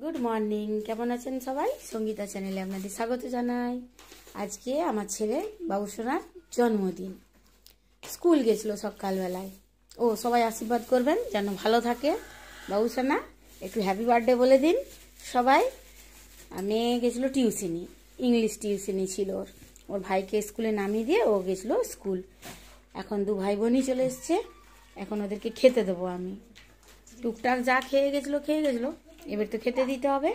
Good morning, কেমন আছেন সবাই? সঙ্গীতা চ্যানেলে আপনাদের স্বাগত জানাই। আজকে আমার ছেলে বাবুসোনার জন্মদিন। স্কুল গেছিল সকালবেলায়। সবাই আশীর্বাদ করবেন যেন ভালো থাকে বাবুসোনা। একটু হ্যাপি বার্থডে বলে দিন সবাই। মেয়ে গেছিল টিউশনি, ইংলিশ টিউশনি ছিল ওর ভাইকে স্কুলে নামিয়ে দিয়ে ও গেছিল স্কুল। এখন দু ভাই বোনই চলে এসছে, এখন ওদেরকে খেতে দেবো আমি। টুকটাক যা খেয়ে গেছিলো, এবার তো খেতে দিতে হবে।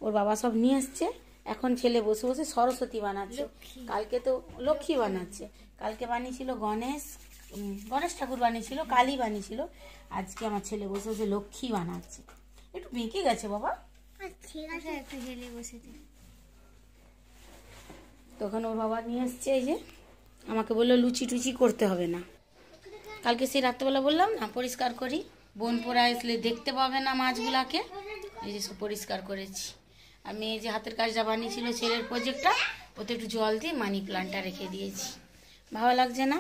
ওর বাবা সব নিয়ে এসছে। এখন ছেলে বসে বসে সরস্বতী বানাচ্ছে, কালকে তো লক্ষ্মী বানাচ্ছে। কালকে বানিয়েছিল গণেশ ঠাকুর বানিয়েছিল, কালী বানিয়েছিল। আজকে আমার ছেলে বসে বসে লক্ষ্মী বানাচ্ছে। একটু বেঁকে গেছে বাবা, ঠিক আছে, একটু হেলে বসে তখন ওর বাবা নিয়ে এসছে। এই যে আমাকে বললো লুচি টুচি করতে হবে না। কালকে সেই রাত্রেবেলা বললাম না পরিষ্কার করি, বোন পোড়া আসলে দেখতে পাবে না মাছগুলাকে। এই যে সব পরিষ্কার করেছি আমি। এই যে হাতের কাজটা বানিয়েছিল ছেলের প্রজেক্টটা, ওতে একটু জল দিয়ে মানি প্লান্টটা রেখে দিয়েছি, ভালো লাগছে না।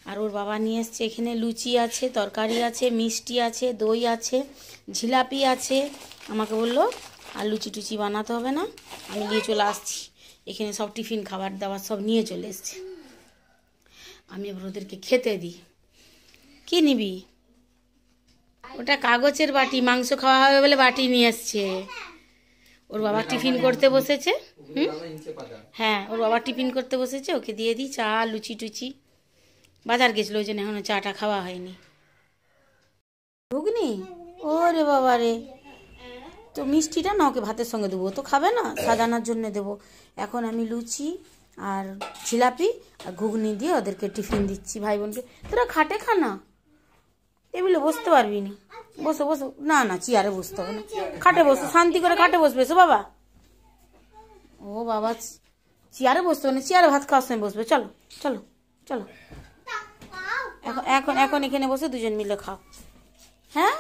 আর ওর বাবা নিয়ে এসছে এখানে লুচি আছে, তরকারি আছে, মিষ্টি আছে, দই আছে, জিলাপি আছে। আমাকে বললো আর লুচি টুচি বানাতে হবে না, আমি নিয়ে চলে আসছি। এখানে সব টিফিন খাবার দাবার সব নিয়ে চলে এসছে। আমি এবার ওদেরকে খেতে দিই। কি নিবি? ওটা কাগজের বাটি, মাংস খাওয়া হবে বলে বাটি নিয়ে এসছে। ওর বাবা টিফিন করতে বসেছে। হ্যাঁ, ওর বাবা টিফিন করতে বসেছে, ওকে দিয়ে দিই চা লুচি টুচি। বাজার গেছিলো ওই জন্য এখনো চাটা খাওয়া হয়নি। ঘুগনি? ওরে বাবা রে, তো মিষ্টিটা না ওকে ভাতের সঙ্গে দেবো, তো খাবে না, সাজানোর জন্য দেবো। এখন আমি লুচি আর জিলাপি আর ঘুগনি দিয়ে ওদেরকে টিফিন দিচ্ছি ভাই বোনকে। তোরা খাটে খা না, টেবিলে বসতে পারবি না। বসো বসো, না না চেয়ারে বসতে হবে না, খাটে বসো, শান্তি করে খাটে বসবে এসো বাবা। ও বাবা, চেয়ারে বসতে হবে না, চেয়ারে ভাত খাওয়ার সময় বসবে। চলো চলো চলো, এখন এখন এখন এখানে বসে দুজন মিলে খাও। হ্যাঁ,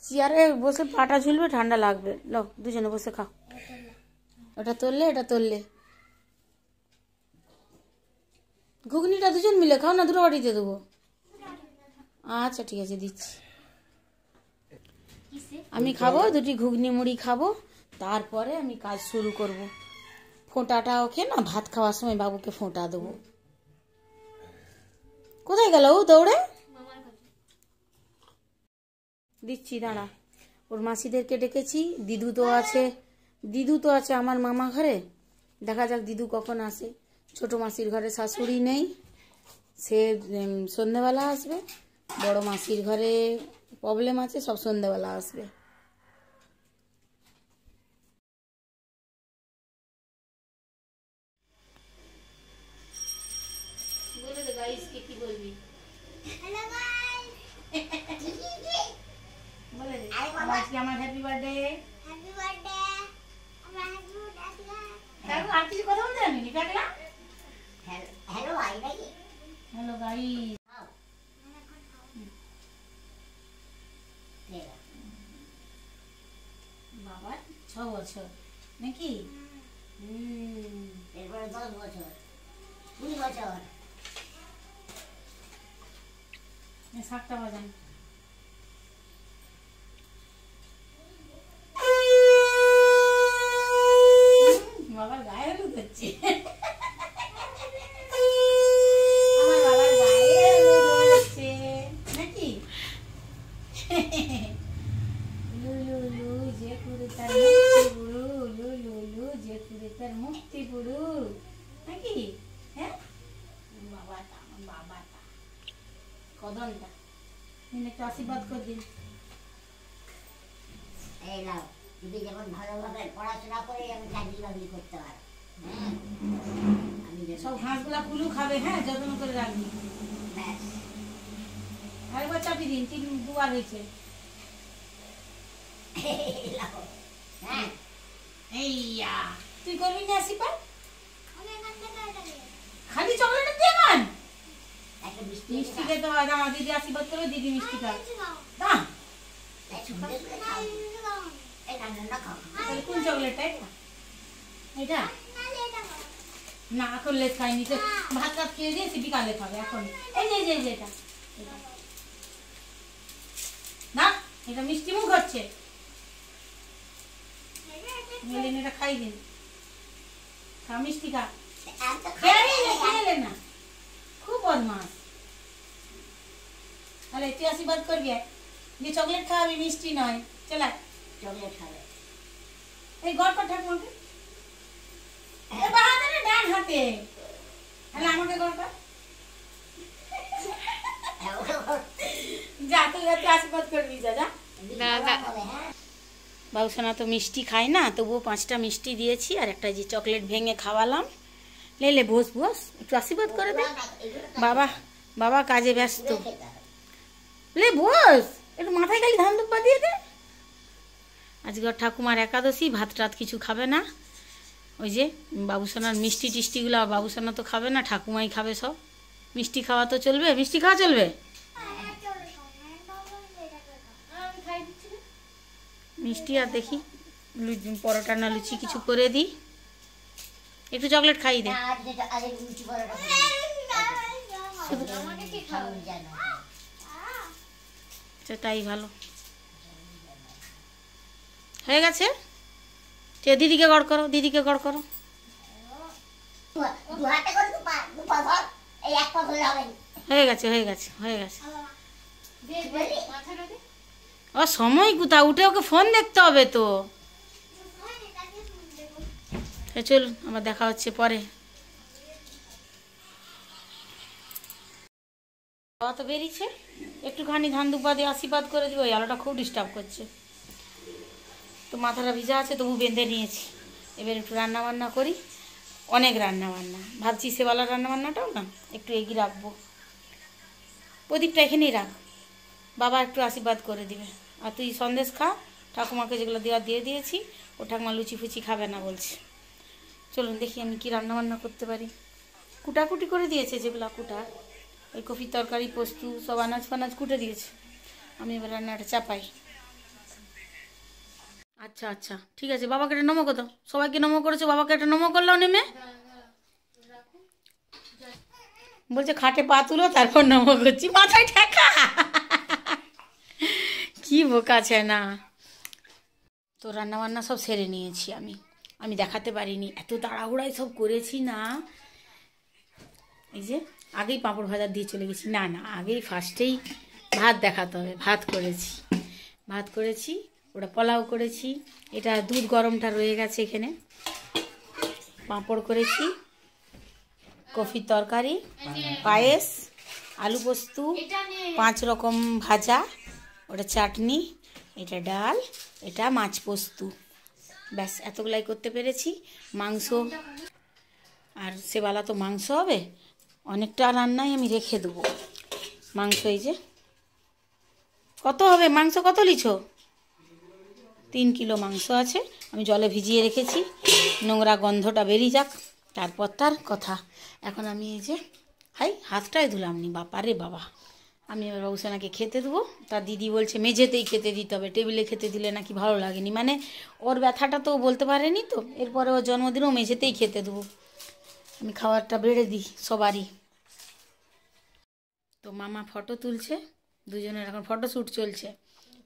চেয়ারে বসে পাটা ঝুলবে, ঠান্ডা লাগবে। লো দুজনে বসে খাও। ওটা তুললে এটা তুললে, ঘুগনিটা দুজন মিলে খাও না, দুটো বাড়িতে দেবো। আচ্ছা ঠিক আছে দিচ্ছি। আমি খাবো দুটি ঘুগনি মুড়ি খাবো, তারপরে আমি কাজ শুরু করব। ফোঁটাটা ওকে না ভাত খাওয়ার সময় বাবুকে ফোঁটা দেবো। কোথায় গেল ও দৌড়ে? দিচ্ছি দাঁড়া। ওর মাসিদেরকে ডেকেছি, দিদু তো আছে আমার মামা ঘরে। দেখা যাক দিদু কখন আসে। ছোট মাসির ঘরে শাশুড়ি নেই, সে সন্ধ্যেবেলা আসবে। বড় মাসির ঘরে প্রবলেম আছে, সব সন্ধ্যেবেলা আসবে। বলে দে গাইসকে কি বলবি? হ্যালো গাইস, বলে দে আজকে আমার হ্যাপি বার্থডে। Happy birthday. আমার হ্যাপি বার্থডে। আর কিছু কথা বলতে জানি নি কাকলা? হ্যালো ভাই নাকি? Hello guys. বাবা 6 বছর নাকি? এরপরে 10 বছর, 20 বছর। শাকটা বাজান। বাবার গায়ে হলুদ হচ্ছে, আমার বাবার গায়ে হলুদ হচ্ছে নাকি? লুলু যে করে তার মুক্তি পুরু, লুলু যে করে তার মুক্তি পুরু নাকি? হ্যাঁ, বাবাটা আমার বাবাটা কদমটা একটু আশীর্বাদ করে দিন। এই নাও, যদি যেমন ভালোভাবে পড়াশোনা করে আমি চাকরি বাকরি করতে পারো। আমি সব ঘাসগুলা কুলু খাবে, হ্যাঁ যত্ন করে রাখবি। ব্যাস, আরেকবার চাপি দিন, দুবার হয়েছে। হ্যাঁ এইয়া তুই করবি না আশীর্বাদ? আমি এখান থেকে খালি চকলেট দিয়ে খান? একটা মিষ্টি মিষ্টি খেতে হয় না, আমার দিদি আশীর্বাদ করবে, দিদি মিষ্টি খায় না। তাহলে কোন চকলেটটা? এটা না, এখন লেট খাইনি তো, ভাত টাত খেয়ে দিয়েছি, বিকালে খাবে এখন। এই যে এটা না এটা মিষ্টি মুখ হচ্ছে, মিলিন এটা খাই দিন, খা মিষ্টি খা, খেলে না, খুব বদমাস। তাহলে তুই আশীর্বাদ করবি যে চকলেট খাওয়াবি, মিষ্টি নয়, চলা চকলেট খাবে। এই গড় কর ঠাকুমাকে, বাহাতে না ডান হাতে, তাহলে আমাকে গড় কর, যা তুই আশীর্বাদ করবি, যা যা। বাবুসোনা তো মিষ্টি খায় না, তবুও 5টা মিষ্টি দিয়েছি আর একটা যে চকলেট ভেঙে খাওয়ালাম। লে বস বস, একটু আশীর্বাদ করে দে। বাবা বাবা কাজে ব্যস্ত, লে বস, একটু মাথায় খালি ধান দুব্বা দিয়ে দে। আজকে ওর ঠাকুমার একাদশী, ভাত টাত কিছু খাবে না। ওই যে বাবুসোনার মিষ্টি টিষ্টিগুলো বাবুসোনা তো খাবে না, ঠাকুমাই খাবে সব। মিষ্টি খাওয়া তো চলবে, মিষ্টি খাওয়া চলবে। মিষ্টি আর দেখি পরোটা না লুচি কিছু করে দিই, একটু চকলেট খাই দে। তাই ভালো হয়ে গেছে। দিদিকে গড় করো, দিদিকে গড় করো। হয়ে গেছে হয়ে গেছে হয়ে গেছে। ও সময় কোথা, উঠে ওকে ফোন দেখতে হবে তো। চলুন আবার দেখা হচ্ছে পরে। বাবা তো বেরিয়েছে, একটুখানি ধান দুপা দিয়ে আশীর্বাদ করে দিব। ওই আলোটা খুব ডিস্টার্ব করছে, তো মাথাটা ভিজা আছে তবু বেঁধে নিয়েছি। এবার একটু রান্না বান্না করি, অনেক রান্না বান্না ভাবছি। সেবেলার রান্না বান্নাটাও না একটু এগিয়ে রাখবো। প্রদীপটা এখানেই রাখ, বাবা একটু আশীর্বাদ করে দিবে। আর তুই সন্দেশ খা, ঠাকুমাকে যেগুলো দেওয়া দিয়ে দিয়েছি। ও ঠাকুমা লুচি ফুচি খাবে না বলছে। চলুন দেখি আমি কি রান্না বান্না করতে পারি। কুটাকুটি করে দিয়েছে যেগুলো কুটা, ওই কফি তরকারি পোস্তু সব আনাজ ফানাজ কুটে দিয়েছে। আমি এবার রান্নাটা চাপাই। আচ্ছা আচ্ছা ঠিক আছে, বাবাকে একটা নমো করো, সবাইকে নমো করেছো, বাবাকে একটা নমো করলো নেমে। বলছে খাটে পা তুলো তারপর নমো করছি, মাথায় ঠেকা। কি বোকা আছে না। তো রান্না বান্না সব সেরে নিয়েছি আমি দেখাতে পারিনি, এত তাড়াহুড়াই সব করেছি না। এই যে আগেই পাঁপড় ভাজা দিয়ে চলে গেছি, না না আগেই ফার্স্টেই ভাত দেখাতে হবে। ভাত করেছি, ওটা পোলাও করেছি, এটা দুধ গরমটা রয়ে গেছে এখানে, পাঁপড় করেছি, কফির তরকারি, পায়েস, আলু পোস্ত, 5 রকম ভাজা, ওটা চাটনি, এটা ডাল, এটা মাছ পোস্ত। ব্যাস এতগুলাই করতে পেরেছি। মাংস আর সেবেলা তো মাংস হবে, অনেকটা রান্নাই আমি রেখে দেবো। মাংস এই যে কত হবে, মাংস কত লিছো? 3 কিলো মাংস আছে, আমি জলে ভিজিয়ে রেখেছি। নোংরা গন্ধটা বেরিয়ে যাক, তারপর তার কথা। এখন আমি এই যে হাতটাই ধুলাম নি, বাবা রে বাবা। আমি এবার বাবুসোনাকে খেতে দেবো। তার দিদি বলছে মেঝেতেই খেতে দিতে হবে, টেবিলে খেতে দিলে নাকি ভালো লাগেনি। মানে ওর ব্যথাটা তো বলতে পারেনি, তো এরপরে ওর জন্মদিনেও মেঝেতেই খেতে দেবো। আমি খাবারটা বেড়ে দিই সবারই। তো মামা ফটো তুলছে, দুজনের এখন ফটোশ্যুট চলছে।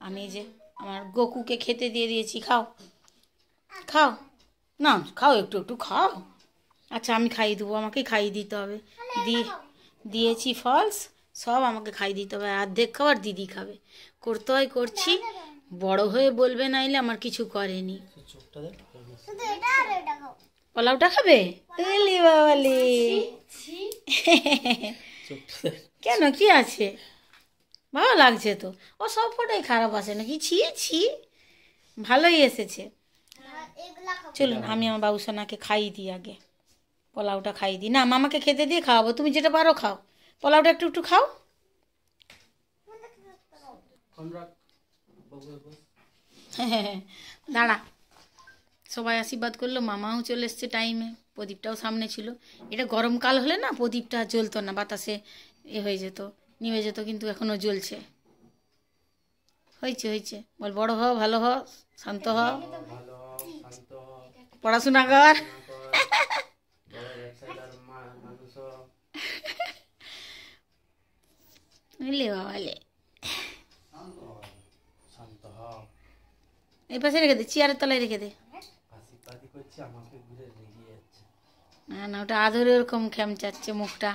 আমি এই যে আমার গোকুকে খেতে দিয়ে দিয়েছি, খাও খাও না, খাও একটু একটু খাও। আচ্ছা আমি খাইয়ে দেবো, আমাকেই খাইয়ে দিতে হবে। দিয়েছি ফলস, সব আমাকে খাইয়ে দিতে হবে। অর্ধেক খাবার দিদি খাবে, করতে হয় করছি। বড় হয়ে বলবে নাইলে আমার কিছু করেনি। পোলাওটা খাবে বাবালি? কেন কি আছে, ভালো লাগছে তো। ও সব ফটোই খারাপ আসে নাকি? ছি ভালোই এসেছে। চলুন আমি আমার বাবুসোনাকে খাইয়ে দিই, আগে পোলাওটা খাইয়ে দিই। না মামাকে খেতে দিয়ে খাওয়াবো, তুমি যেটা পারো খাও। পোলাওটা একটু একটু খাও। দাঁড়া, সবাই আশীর্বাদ করলো, মামাও চলে এসছে টাইমে, প্রদীপটাও সামনে ছিল। এটা গরমকাল হলে না প্রদীপটা জ্বলতো না, বাতাসে হয়ে যেত, নিভে যেত, কিন্তু এখনও জ্বলছে। হয়েছে বল, বড় হও, ভালো হও, শান্ত হও, পড়াশোনা কর। বুঝলি বাবালে, এই পাশে রেখে দে, চেয়ারের তলায় রেখে দে। পাতি করছে, আমাকে ঘুরে রেগে যাচ্ছে। না না, ওটা আদরে ওরকম খ্যামচাচ্ছে মুখটা।